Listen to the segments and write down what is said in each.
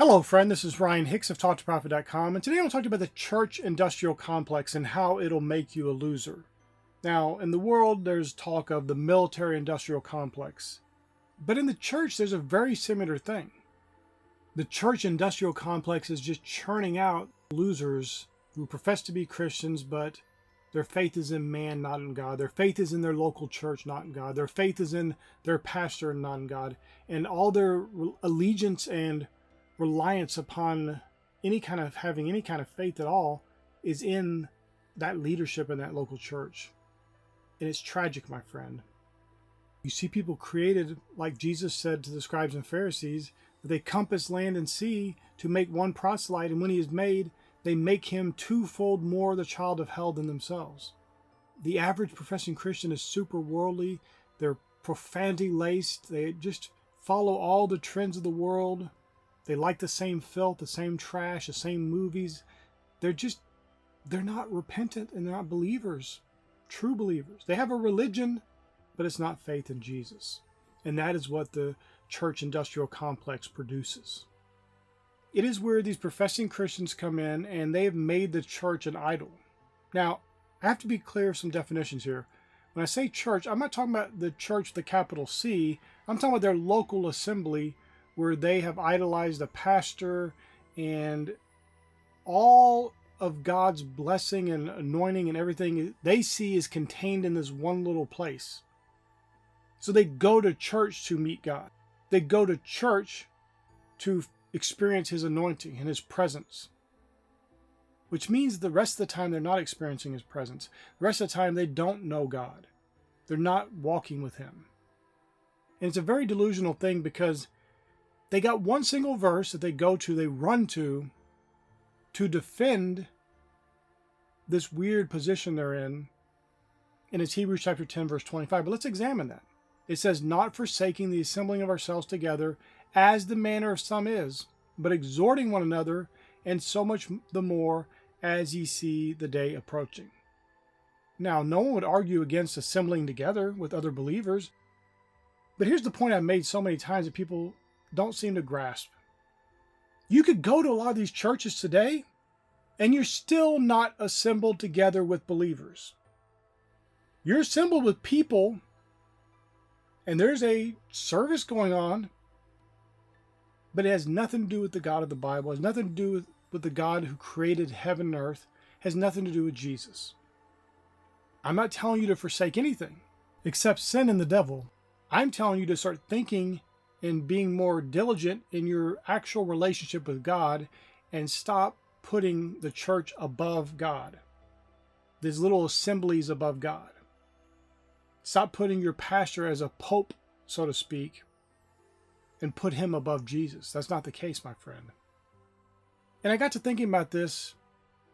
Hello, friend. This is Ryan Hicks of TalkToProfit.com, and today I'm going to talk about the church industrial complex and how it'll make you a loser. Now, in the world, there's talk of the military industrial complex, but in the church, there's a very similar thing. The church industrial complex is just churning out losers who profess to be Christians, but their faith is in man, not in God. Their faith is in their local church, not in God. Their faith is in their pastor, not in God. And all their allegiance and reliance upon having any kind of faith at all is in that leadership in that local church. And it's tragic, my friend. You see people created, like Jesus said to the scribes and Pharisees, that they compass land and sea to make one proselyte, and when he is made, they make him twofold more the child of hell than themselves. The average professing Christian is super worldly. They're profanity laced. They just follow all the trends of the world. They like the same filth, the same trash, the same movies. They're not repentant, and they're not believers, true believers. They have a religion, but it's not faith in Jesus. And that is what the church industrial complex produces. It is where these professing Christians come in and they have made the church an idol. Now, I have to be clear of some definitions here. When I say church, I'm not talking about the church with a capital C. I'm talking about their local assembly where they have idolized a pastor, and all of God's blessing and anointing and everything they see is contained in this one little place. So they go to church to meet God. They go to church to experience his anointing and his presence, which means the rest of the time they're not experiencing his presence. The rest of the time they don't know God. They're not walking with him. And it's a very delusional thing because they got one single verse that they go to, they run to defend this weird position they're in. And it's Hebrews chapter 10, verse 25. But let's examine that. It says, not forsaking the assembling of ourselves together, as the manner of some is, but exhorting one another, and so much the more as ye see the day approaching. Now, no one would argue against assembling together with other believers. But here's the point I've made so many times that people don't seem to grasp. You could go to a lot of these churches today, and you're still not assembled together with believers. You're assembled with people, and there's a service going on, but it has nothing to do with the God of the Bible. It has nothing to do with the God who created heaven and earth. It has nothing to do with Jesus. I'm not telling you to forsake anything except sin and the devil. I'm telling you to start thinking and being more diligent in your actual relationship with God, and stop putting the church above God. These little assemblies above God. Stop putting your pastor as a pope, so to speak, and put him above Jesus. That's not the case, my friend. And I got to thinking about this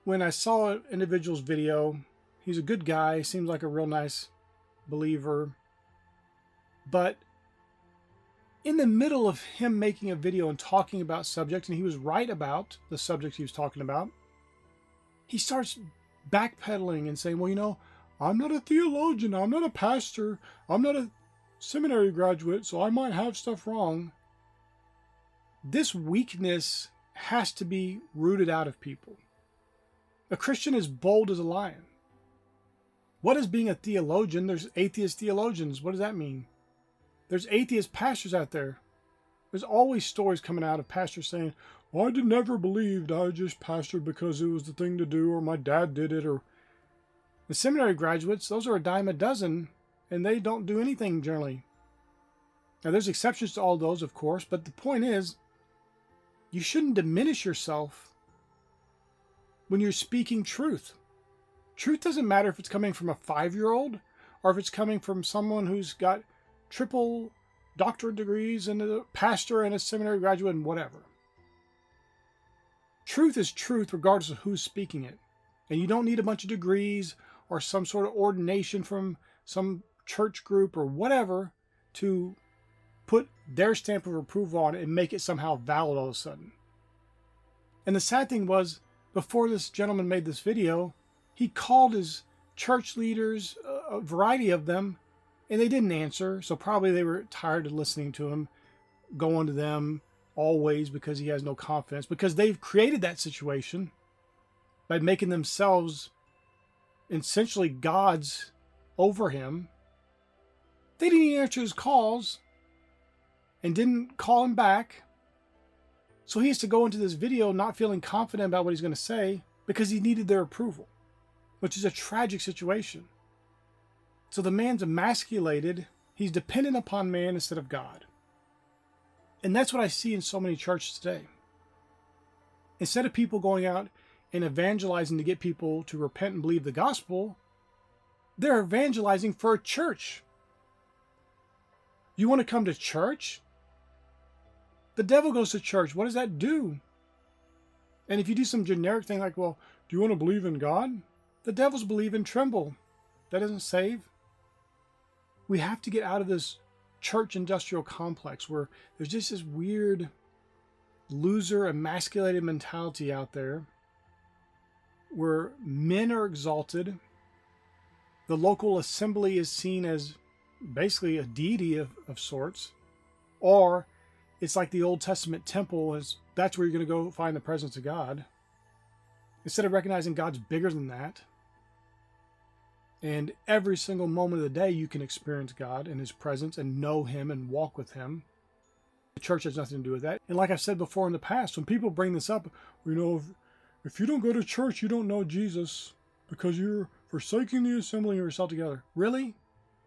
when I saw an individual's video. He's a good guy, seems like a real nice believer. But in the middle of him making a video and talking about subjects, and he was right about the subjects he was talking about, he starts backpedaling and saying, well, I'm not a theologian, I'm not a pastor, I'm not a seminary graduate, so I might have stuff wrong. This weakness has to be rooted out of people. A Christian is bold as a lion. What is being a theologian? There's atheist theologians. What does that mean? There's atheist pastors out there. There's always stories coming out of pastors saying, well, I never believed, I just pastored because it was the thing to do, or my dad did it, or the seminary graduates, those are a dime a dozen, and they don't do anything generally. Now, there's exceptions to all those, of course, but the point is, you shouldn't diminish yourself when you're speaking truth. Truth doesn't matter if it's coming from a 5-year-old or if it's coming from someone who's got triple doctorate degrees and a pastor and a seminary graduate and whatever. Truth is truth regardless of who's speaking it. And you don't need a bunch of degrees or some sort of ordination from some church group or whatever to put their stamp of approval on it and make it somehow valid all of a sudden. And the sad thing was, before this gentleman made this video, he called his church leaders, a variety of them, and they didn't answer. So probably they were tired of listening to him, going to them, always because he has no confidence, because they've created that situation by making themselves essentially gods over him. They didn't even answer his calls and didn't call him back. So he has to go into this video not feeling confident about what he's going to say because he needed their approval, which is a tragic situation. So the man's emasculated. He's dependent upon man instead of God. And that's what I see in so many churches today. Instead of people going out and evangelizing to get people to repent and believe the gospel, they're evangelizing for a church. You want to come to church? The devil goes to church. What does that do? And if you do some generic thing like, well, do you want to believe in God? The devils believe and tremble. That doesn't save. We have to get out of this church industrial complex where there's just this weird loser emasculated mentality out there where men are exalted. The local assembly is seen as basically a deity of sorts, or it's like the Old Testament temple, that's where you're going to go find the presence of God, instead of recognizing God's bigger than that. And every single moment of the day you can experience God and his presence and know him and walk with him. The church has nothing to do with that. And like I've said before in the past, when people bring this up, if you don't go to church, you don't know Jesus because you're forsaking the assembling of yourself together. Really?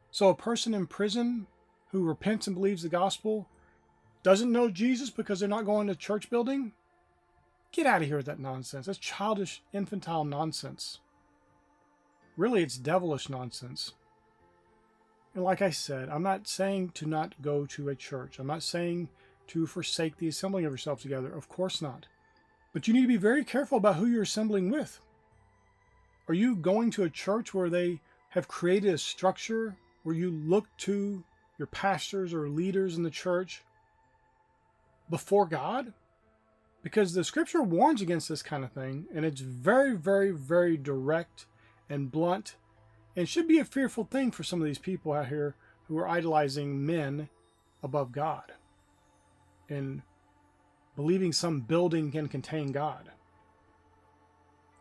So a person in prison who repents and believes the gospel doesn't know Jesus because they're not going to church building? Get out of here with that nonsense. That's childish, infantile nonsense. Really, it's devilish nonsense. And like I said, I'm not saying to not go to a church. I'm not saying to forsake the assembling of yourself together. Of course not. But you need to be very careful about who you're assembling with. Are you going to a church where they have created a structure where you look to your pastors or leaders in the church before God? Because the scripture warns against this kind of thing, and it's very, very, very direct and blunt, and should be a fearful thing for some of these people out here who are idolizing men above God and believing some building can contain God.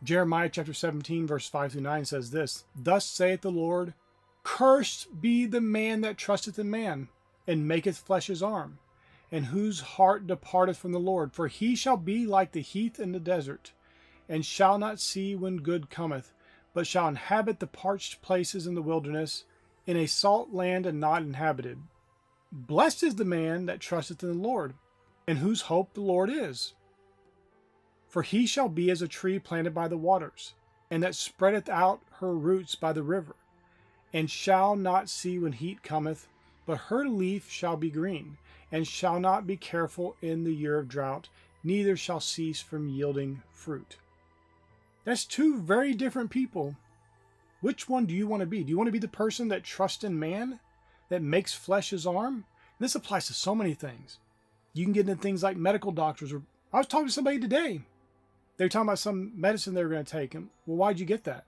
Jeremiah chapter 17 verse 5 through 9 says this, "Thus saith the Lord, cursed be the man that trusteth in man, and maketh flesh his arm, and whose heart departeth from the Lord. For he shall be like the heath in the desert, and shall not see when good cometh, but shall inhabit the parched places in the wilderness, in a salt land and not inhabited. Blessed is the man that trusteth in the Lord, and whose hope the Lord is. For he shall be as a tree planted by the waters, and that spreadeth out her roots by the river, and shall not see when heat cometh, but her leaf shall be green, and shall not be careful in the year of drought, neither shall cease from yielding fruit." That's two very different people. Which one do you want to be? Do you want to be the person that trusts in man, that makes flesh his arm? And this applies to so many things. You can get into things like medical doctors. I was talking to somebody today. They were talking about some medicine they were going to take. And, well, why'd you get that?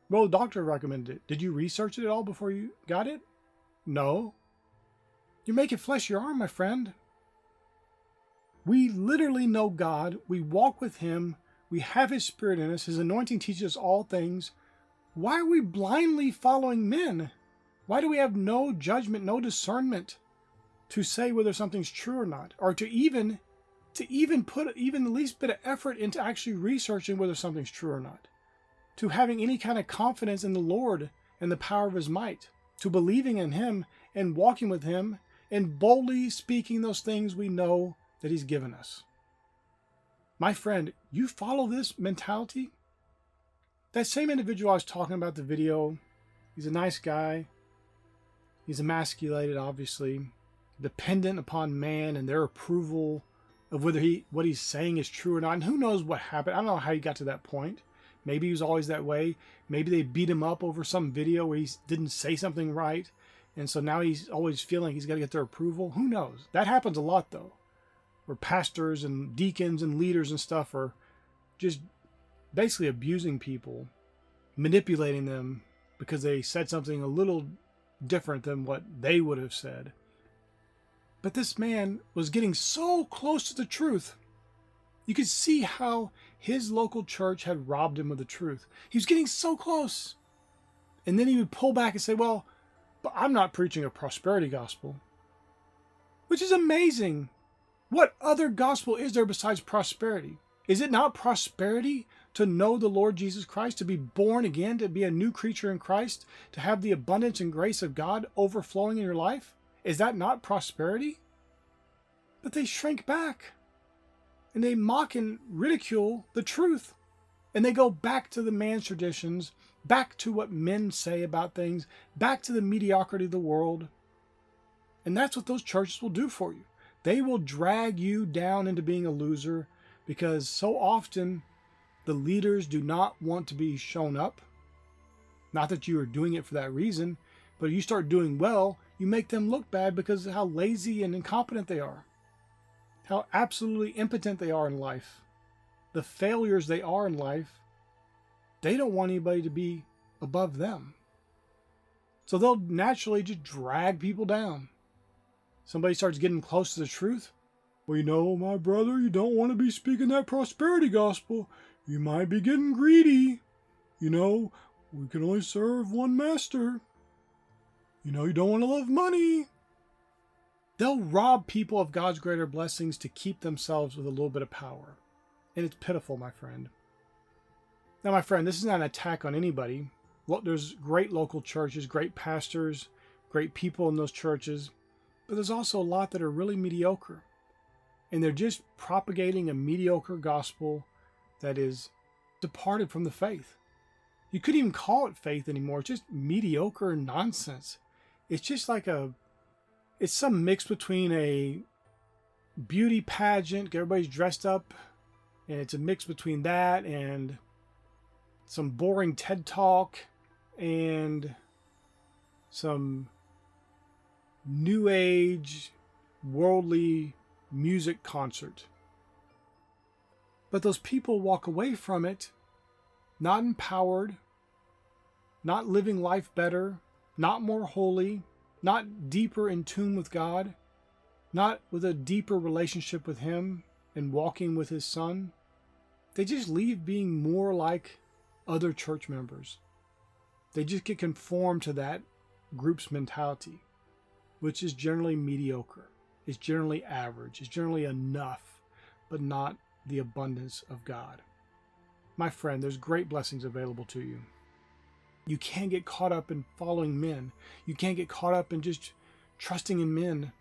Well, the doctor recommended it. Did you research it at all before you got it? No. You're making flesh your arm, my friend. We literally know God. We walk with him. We have his spirit in us. His anointing teaches us all things. Why are we blindly following men? Why do we have no judgment, no discernment to say whether something's true or not? Or to even put the least bit of effort into actually researching whether something's true or not? To having any kind of confidence in the Lord and the power of his might? To believing in him and walking with him and boldly speaking those things we know that he's given us? My friend, you follow this mentality? That same individual I was talking about the video, he's a nice guy. He's emasculated, obviously, dependent upon man and their approval of whether what he's saying is true or not. And who knows what happened? I don't know how he got to that point. Maybe he was always that way. Maybe they beat him up over some video where he didn't say something right. And so now he's always feeling he's got to get their approval. Who knows? That happens a lot, though, where pastors and deacons and leaders and stuff are just basically abusing people, manipulating them because they said something a little different than what they would have said. But this man was getting so close to the truth. You could see how his local church had robbed him of the truth. He was getting so close. And then he would pull back and say, well, but I'm not preaching a prosperity gospel. Which is amazing. What other gospel is there besides prosperity? Is it not prosperity to know the Lord Jesus Christ, to be born again, to be a new creature in Christ, to have the abundance and grace of God overflowing in your life? Is that not prosperity? But they shrink back and they mock and ridicule the truth. And they go back to the man's traditions, back to what men say about things, back to the mediocrity of the world. And that's what those churches will do for you. They will drag you down into being a loser because so often the leaders do not want to be shown up. Not that you are doing it for that reason, but if you start doing well, you make them look bad because of how lazy and incompetent they are. How absolutely impotent they are in life. The failures they are in life. They don't want anybody to be above them. So they'll naturally just drag people down. Somebody starts getting close to the truth. Well, you know, my brother, you don't want to be speaking that prosperity gospel. You might be getting greedy. You know, we can only serve one master. You know, you don't want to love money. They'll rob people of God's greater blessings to keep themselves with a little bit of power. And it's pitiful, my friend. Now, my friend, this is not an attack on anybody. Well, there's great local churches, great pastors, great people in those churches. But there's also a lot that are really mediocre. And they're just propagating a mediocre gospel that is departed from the faith. You couldn't even call it faith anymore. It's just mediocre nonsense. It's just like it's some mix between a beauty pageant, everybody's dressed up, and it's a mix between that and some boring TED Talk and some new age, worldly music concert. But those people walk away from it not empowered, not living life better, not more holy, not deeper in tune with God, not with a deeper relationship with Him and walking with His Son. They just leave being more like other church members. They just get conformed to that group's mentality, which is generally mediocre. It's generally average. It's generally enough, but not the abundance of God. My friend, there's great blessings available to you. You can't get caught up in following men. You can't get caught up in just trusting in men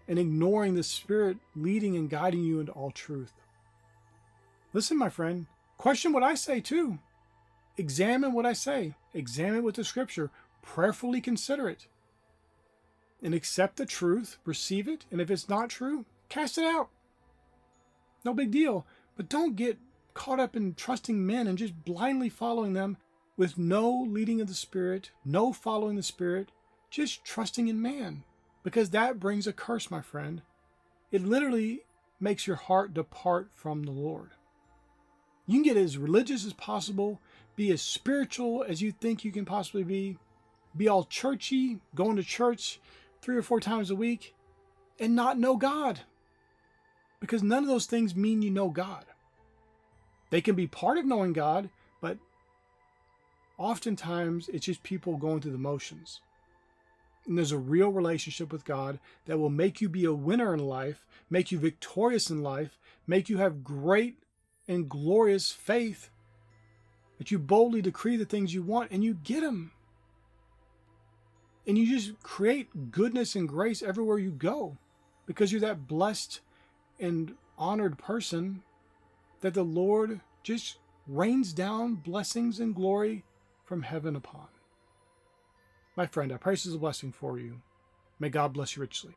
and ignoring the Spirit leading and guiding you into all truth. Listen, my friend, question what I say too. Examine what I say. Examine with the Scripture. Prayerfully consider it. And accept the truth, receive it, and if it's not true, cast it out. No big deal. But don't get caught up in trusting men and just blindly following them with no leading of the Spirit, no following the Spirit, just trusting in man. Because that brings a curse, my friend. It literally makes your heart depart from the Lord. You can get as religious as possible, be as spiritual as you think you can possibly be all churchy, going to church 3 or 4 times a week, and not know God. Because none of those things mean you know God. They can be part of knowing God, but oftentimes it's just people going through the motions. And there's a real relationship with God that will make you be a winner in life, make you victorious in life, make you have great and glorious faith, that you boldly decree the things you want and you get them. And you just create goodness and grace everywhere you go because you're that blessed and honored person that the Lord just rains down blessings and glory from heaven upon. My friend, I pray this is a blessing for you. May God bless you richly.